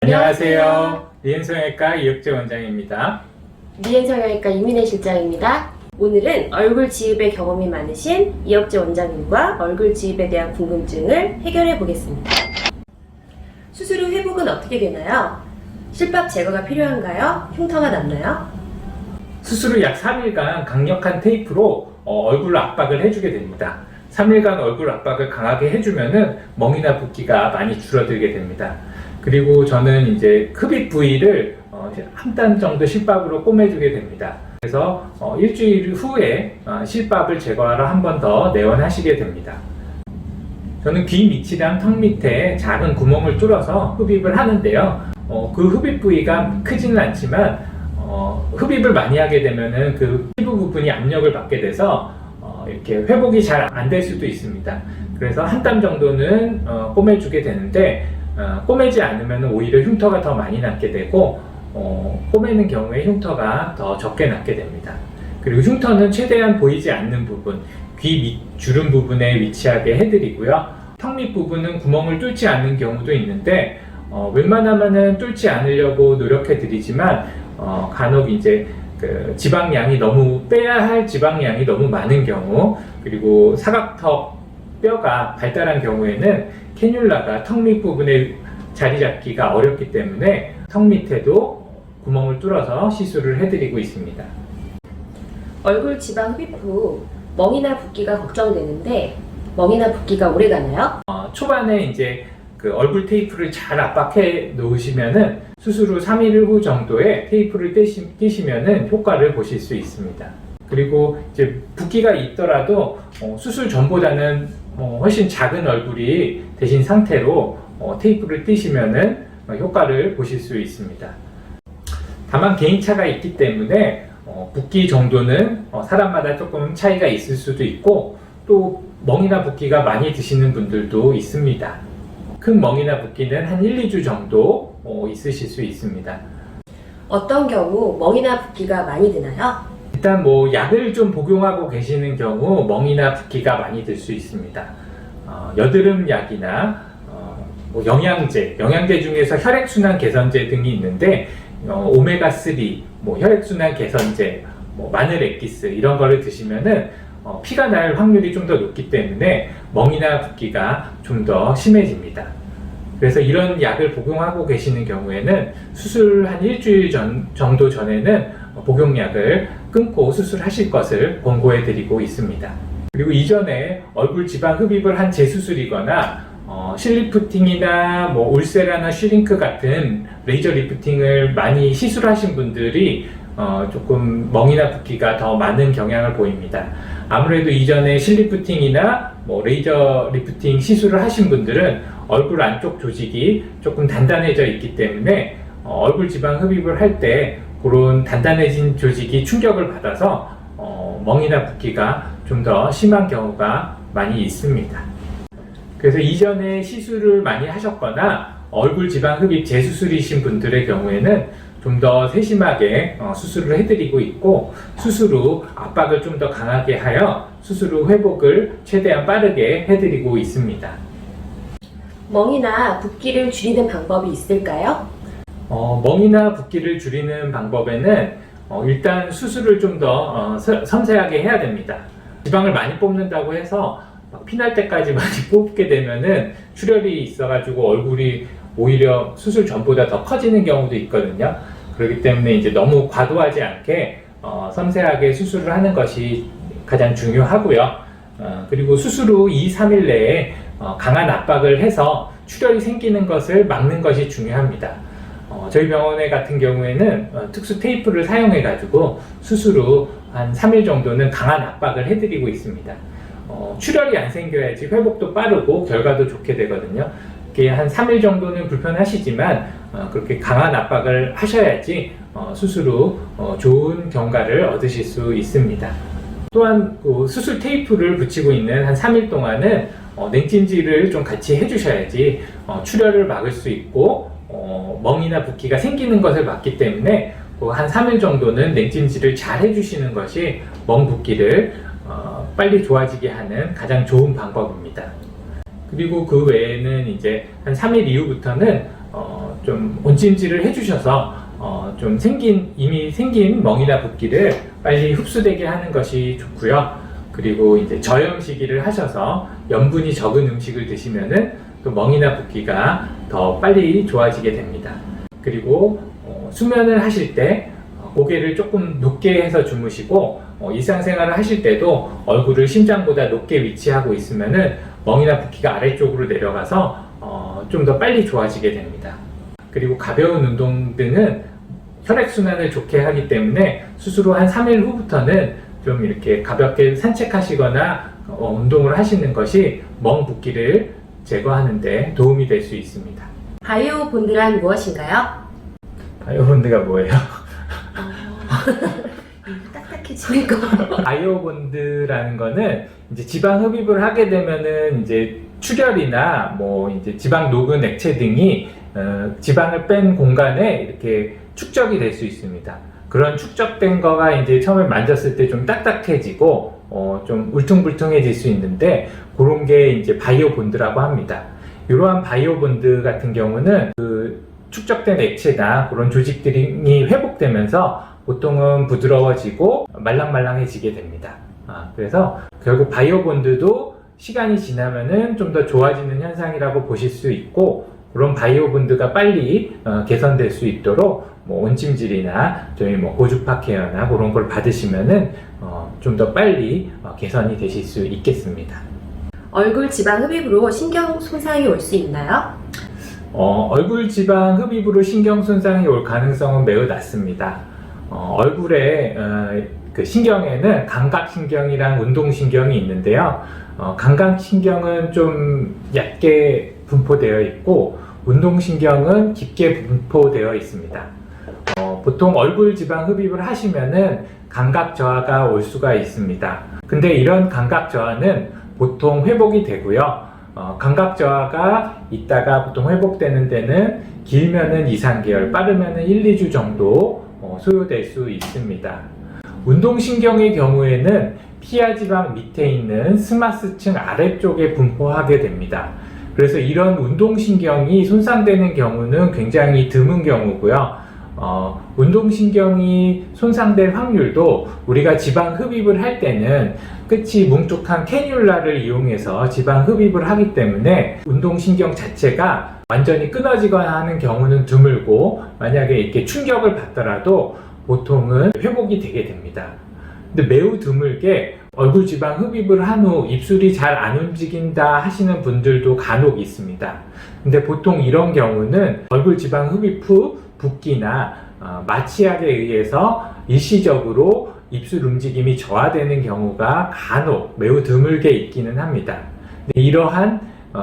안녕하세요. 리엔성형외과 이혁재 원장입니다. 리엔성형외과 이민혜 실장입니다. 오늘은 얼굴 지읍의 경험이 많으신 이혁재 원장님과 얼굴 지읍에 대한 궁금증을 해결해 보겠습니다. 수술 후 회복은 어떻게 되나요? 실밥 제거가 필요한가요? 흉터가 남나요? 수술 후 약 3일간 강력한 테이프로 얼굴 압박을 해주게 됩니다. 3일간 얼굴 압박을 강하게 해주면은 멍이나 붓기가 많이 줄어들게 됩니다. 그리고 저는 이제 흡입 부위를 한 단 정도 실밥으로 꼬매주게 됩니다. 그래서 일주일 후에 실밥을 제거하러 한 번 더 내원하시게 됩니다. 저는 귀 밑이랑 턱 밑에 작은 구멍을 뚫어서 흡입을 하는데요. 그 흡입 부위가 크지는 않지만 흡입을 많이 하게 되면은 그 피부 부분이 압력을 받게 돼서 이렇게 회복이 잘 안 될 수도 있습니다. 그래서 한 땀 정도는 꼬매주게 되는데 꼬매지 않으면 오히려 흉터가 더 많이 남게 되고 꼬매는 경우에 흉터가 더 적게 남게 됩니다. 그리고 흉터는 최대한 보이지 않는 부분, 귀 밑 주름 부분에 위치하게 해드리고요. 턱 밑 부분은 구멍을 뚫지 않는 경우도 있는데 웬만하면은 뚫지 않으려고 노력해 드리지만 간혹 이제 그 지방량이 너무 빼야 할 지방량이 너무 많은 경우, 그리고 사각턱 뼈가 발달한 경우에는 캐뉼라가 턱 밑 부분에 자리 잡기가 어렵기 때문에 턱 밑에도 구멍을 뚫어서 시술을 해드리고 있습니다. 얼굴 지방 흡입 후 멍이나 붓기가 걱정되는데 멍이나 붓기가 오래 가나요? 초반에 이제 그 얼굴 테이프를 잘 압박해 놓으시면은 수술 후 3일 후 정도에 테이프를 떼시면은 효과를 보실 수 있습니다. 그리고 이제 붓기가 있더라도 수술 전보다는 훨씬 작은 얼굴이 되신 상태로 테이프를 떼시면은 효과를 보실 수 있습니다. 다만 개인차가 있기 때문에 붓기 정도는 사람마다 조금 차이가 있을 수도 있고, 또 멍이나 붓기가 많이 드시는 분들도 있습니다. 큰 멍이나 붓기는 한 1, 2주 정도 있으실 수 있습니다. 어떤 경우 멍이나 붓기가 많이 드나요? 일단 약을 좀 복용하고 계시는 경우 멍이나 붓기가 많이 들 수 있습니다. 여드름 약이나 영양제 중에서 혈액순환 개선제 등이 있는데 오메가3, 혈액순환 개선제, 마늘 엑기스 이런 거를 드시면은 피가 날 확률이 좀 더 높기 때문에 멍이나 붓기가 좀 더 심해집니다. 그래서 이런 약을 복용하고 계시는 경우에는 수술 한 일주일 정도 전에는 복용약을 끊고 수술하실 것을 권고해 드리고 있습니다. 그리고 이전에 얼굴 지방 흡입을 한 재수술이거나 실리프팅이나 울세라나 슈링크 같은 레이저 리프팅을 많이 시술하신 분들이 조금 멍이나 붓기가 더 많은 경향을 보입니다. 아무래도 이전에 실리프팅이나 레이저 리프팅 시술을 하신 분들은 얼굴 안쪽 조직이 조금 단단해져 있기 때문에 얼굴 지방 흡입을 할 때 그런 단단해진 조직이 충격을 받아서 멍이나 붓기가 좀 더 심한 경우가 많이 있습니다. 그래서 이전에 시술을 많이 하셨거나 얼굴 지방 흡입 재수술이신 분들의 경우에는 좀 더 세심하게 수술을 해드리고 있고, 수술 후 압박을 좀 더 강하게 하여 수술 후 회복을 최대한 빠르게 해드리고 있습니다. 멍이나 붓기를 줄이는 방법이 있을까요? 멍이나 붓기를 줄이는 방법에는 일단 수술을 좀 더 섬세하게 해야 됩니다. 지방을 많이 뽑는다고 해서 피날 때까지 많이 뽑게 되면은 출혈이 있어가지고 얼굴이 오히려 수술 전보다 더 커지는 경우도 있거든요. 그렇기 때문에 이제 너무 과도하지 않게 섬세하게 수술을 하는 것이 가장 중요하고요. 그리고 수술 후 2, 3일 내에 강한 압박을 해서 출혈이 생기는 것을 막는 것이 중요합니다. 저희 병원에 같은 경우에는 특수 테이프를 사용해 가지고 수술 후 한 3일 정도는 강한 압박을 해드리고 있습니다. 출혈이 안 생겨야지 회복도 빠르고 결과도 좋게 되거든요. 한 3일 정도는 불편하시지만 그렇게 강한 압박을 하셔야지 수술 후 좋은 경과를 얻으실 수 있습니다. 또한 수술 테이프를 붙이고 있는 한 3일 동안은 냉찜질을 좀 같이 해주셔야지 출혈을 막을 수 있고 멍이나 붓기가 생기는 것을 막기 때문에 한 3일 정도는 냉찜질을 잘 해주시는 것이 멍 붓기를 빨리 좋아지게 하는 가장 좋은 방법입니다. 그리고 그 외에는 이제 한 3일 이후부터는 좀 온찜질을 해주셔서 좀 이미 생긴 멍이나 붓기를 빨리 흡수되게 하는 것이 좋고요. 그리고 이제 저염 시기를 하셔서 염분이 적은 음식을 드시면은 또 멍이나 붓기가 더 빨리 좋아지게 됩니다. 그리고 수면을 하실 때 고개를 조금 높게 해서 주무시고 일상생활을 하실 때도 얼굴을 심장보다 높게 위치하고 있으면은 멍이나 붓기가 아래쪽으로 내려가서 좀 더 빨리 좋아지게 됩니다. 그리고 가벼운 운동 등은 혈액순환을 좋게 하기 때문에 수술 후 한 3일 후부터는 좀 이렇게 가볍게 산책하시거나 운동을 하시는 것이 멍 붓기를 제거하는 데 도움이 될 수 있습니다. 바이오 본드란 무엇인가요? 바이오본드가 뭐예요? 딱딱해지는 거. 바이오본드라는 거는 이제 지방 흡입을 하게 되면은 이제 출혈이나 뭐 이제 지방 녹은 액체 등이 지방을 뺀 공간에 이렇게 축적이 될 수 있습니다. 그런 축적된 거가 이제 처음에 만졌을 때 좀 딱딱해지고 좀 울퉁불퉁해질 수 있는데 그런 게 이제 바이오본드라고 합니다. 이러한 바이오본드 같은 경우는 그 축적된 액체나 그런 조직들이 회복되면서 보통은 부드러워지고 말랑말랑해지게 됩니다. 그래서 결국 바이오본드도 시간이 지나면은 좀 더 좋아지는 현상이라고 보실 수 있고, 그런 바이오본드가 빨리 개선될 수 있도록 뭐 온찜질이나 저희 뭐 고주파 케어나 그런 걸 받으시면은 좀 더 빨리 개선이 되실 수 있겠습니다. 얼굴 지방 흡입으로 신경 손상이 올 수 있나요? 얼굴 지방 흡입으로 신경 손상이 올 가능성은 매우 낮습니다. 얼굴에 그 신경에는 감각신경이랑 운동신경이 있는데요. 감각신경은 좀 얕게 분포되어 있고 운동신경은 깊게 분포되어 있습니다. 보통 얼굴 지방 흡입을 하시면은 감각 저하가 올 수가 있습니다. 근데 이런 감각 저하는 보통 회복이 되고요. 감각 저하가 있다가 보통 회복되는 데는 길면은 2-3개월, 빠르면은 1-2주 정도 소요될 수 있습니다. 운동신경의 경우에는 피하 지방 밑에 있는 스마스층 아래쪽에 분포하게 됩니다. 그래서 이런 운동신경이 손상되는 경우는 굉장히 드문 경우고요. 운동신경이 손상될 확률도 우리가 지방 흡입을 할 때는 끝이 뭉툭한 캐뉼라를 이용해서 지방 흡입을 하기 때문에 운동신경 자체가 완전히 끊어지거나 하는 경우는 드물고, 만약에 이렇게 충격을 받더라도 보통은 회복이 되게 됩니다. 근데 매우 드물게 얼굴 지방 흡입을 한 후 입술이 잘 안 움직인다 하시는 분들도 간혹 있습니다. 근데 보통 이런 경우는 얼굴 지방 흡입 후 붓기나 마취약에 의해서 일시적으로 입술 움직임이 저하되는 경우가 간혹 매우 드물게 있기는 합니다. 이러한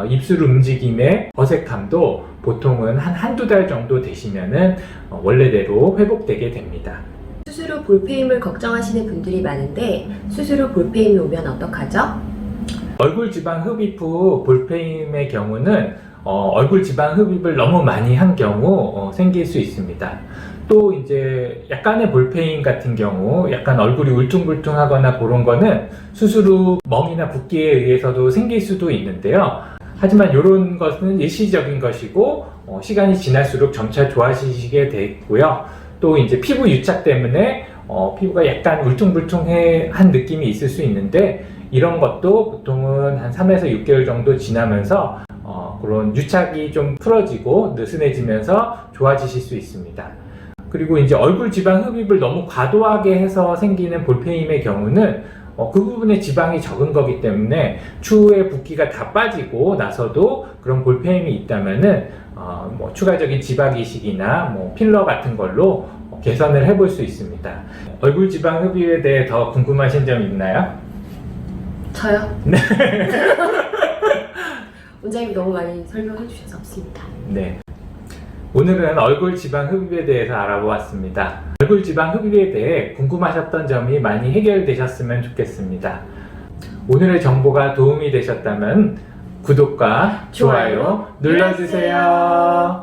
입술 움직임의 어색함도 보통은 한두 달 정도 되시면은 원래대로 회복되게 됩니다. 수술 후 볼페임을 걱정하시는 분들이 많은데 수술 후 볼페임이 오면 어떡하죠? 얼굴 지방 흡입 후 볼페임의 경우는 얼굴 지방 흡입을 너무 많이 한 경우 생길 수 있습니다. 또 이제 약간의 볼페임 같은 경우, 약간 얼굴이 울퉁불퉁하거나 그런 거는 수술 후 멍이나 붓기에 의해서도 생길 수도 있는데요. 하지만 이런 것은 일시적인 것이고 시간이 지날수록 점차 좋아지시게 되고요. 또 이제 피부 유착 때문에 피부가 약간 울퉁불퉁한 느낌이 있을 수 있는데, 이런 것도 보통은 한 3에서 6개월 정도 지나면서 그런 유착이 좀 풀어지고 느슨해지면서 좋아지실 수 있습니다. 그리고 이제 얼굴 지방 흡입을 너무 과도하게 해서 생기는 볼페임의 경우는 그 부분에 지방이 적은 거기 때문에 추후에 붓기가 다 빠지고 나서도 그런 볼페임이 있다면은 뭐 추가적인 지방 이식이나 뭐 필러 같은 걸로 개선을 해볼 수 있습니다. 얼굴 지방 흡입에 대해 더 궁금하신 점 있나요? 저요? 네. 원장님 너무 많이 설명해 주셔서 없습니다. 네. 오늘은 얼굴 지방 흡입에 대해서 알아보았습니다. 얼굴 지방 흡입에 대해 궁금하셨던 점이 많이 해결되셨으면 좋겠습니다. 오늘의 정보가 도움이 되셨다면 구독과 좋아요 눌러주세요.